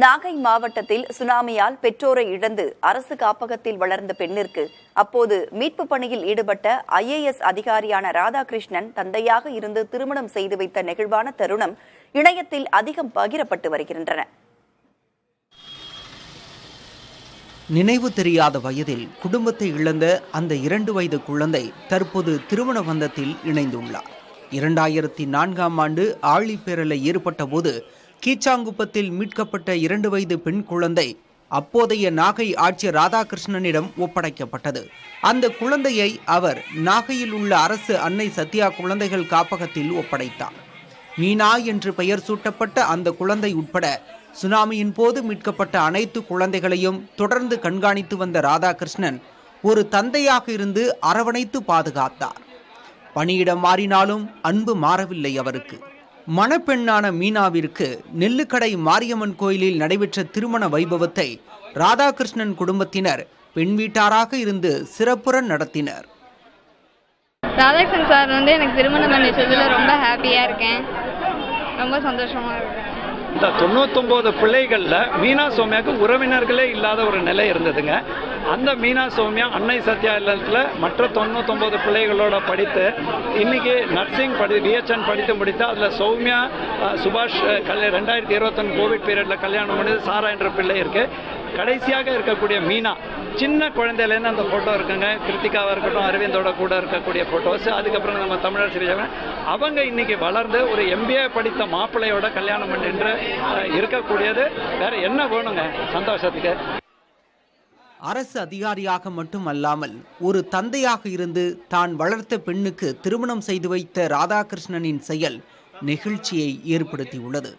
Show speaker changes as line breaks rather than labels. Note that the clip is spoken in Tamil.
நாகை மாவட்டத்தில் சுனாமியால் பெற்றோரை இழந்து அரசு காப்பகத்தில் வளர்ந்த பெண்ணிற்கு அப்போது மீட்பு பணியில் ஈடுபட்ட IAS அதிகாரியான ராதாகிருஷ்ணன் தந்தையாக இருந்து திருமணம் செய்து வைத்த நெகிழ்வான தருணம் இணையத்தில் அதிகம் பகிரப்பட்டு வருகின்றன.
நினைவு தெரியாத வயதில் குடும்பத்தை இழந்த அந்த 2 வயது குழந்தை தற்போது திருமண பந்தத்தில் இணைந்துள்ளார். 2004ஆம் ஆண்டு ஆழிப்பேரலை ஏற்பட்ட போது கீச்சாங்குப்பத்தில் மீட்கப்பட்ட 2 வயது பெண் குழந்தை அப்போதைய நாகை ஆட்சியர் ராதாகிருஷ்ணனிடம் ஒப்படைக்கப்பட்டது. அந்த குழந்தையை அவர் நாகையில் உள்ள அரசு அன்னை சத்யா குழந்தைகள் காப்பகத்தில் ஒப்படைத்தார். மீனா என்று பெயர் சூட்டப்பட்ட அந்த குழந்தை உட்பட சுனாமியின் போது மீட்கப்பட்ட அனைத்து குழந்தைகளையும் தொடர்ந்து கண்காணித்து வந்த ராதாகிருஷ்ணன் ஒரு தந்தையாக இருந்து அரவணைத்து பாதுகாத்தார். பணியிடம் மாறினாலும் அன்பு மாறவில்லை அவருக்கு. மணப்பெண்ணான மீனாவிற்கு நெல்லுக்கடை மாரியம்மன் கோயிலில் நடைபெற்ற திருமண வைபவத்தை ராதாகிருஷ்ணன் குடும்பத்தினர் பெண் வீட்டாராக இருந்து சிறப்புற நடத்தினர்.
ராதாகிருஷ்ணன் சார் எனக்கு திருமணம் பண்ணி வச்சதுல ரொம்ப ஹாப்பியா இருக்கேன், ரொம்ப சந்தோஷமா இருக்கேன்.
இந்த 99 பிள்ளைகளில் மீனா சௌமியாவுக்கு உறவினர்களே இல்லாத ஒரு நிலை இருந்ததுங்க. அந்த மீனா சௌமியா அன்னை சத்யா இல்லத்தில் மற்ற 99 பிள்ளைகளோட படித்து இன்னைக்கு நர்சிங் BHN படித்து முடித்து அதில் சௌமியா சுபாஷ் 2021 கோவிட் பீரியடில் கல்யாணம் முடிஞ்சு சாரா என்ற பிள்ளை இருக்கு. கடைசியாக இருக்கக்கூடிய மீனா சின்ன குழந்தையிலேருந்து அந்த ஃபோட்டோ இருக்குங்க. கிருத்திகாவாக இருக்கட்டும், அரவிந்தோட கூட இருக்கக்கூடிய ஃபோட்டோஸ். அதுக்கப்புறம் நம்ம தமிழரசி விஜயன் அவங்க இன்னைக்கு வளர்ந்து ஒரு MBA படித்த மாப்பிள்ளையோட கல்யாணம் பண்ணிட்டு இருக்கக்கூடியது வேற என்ன வேணுங்க சந்தோஷத்துக்கு.
அரசு அதிகாரியாக மட்டுமல்லாமல் ஒரு தந்தையாக இருந்து தான் வளர்த்த பெண்ணுக்கு திருமணம் செய்து வைத்த ராதாகிருஷ்ணனின் செயல் நெகிழ்ச்சியை ஏற்படுத்தியுள்ளது.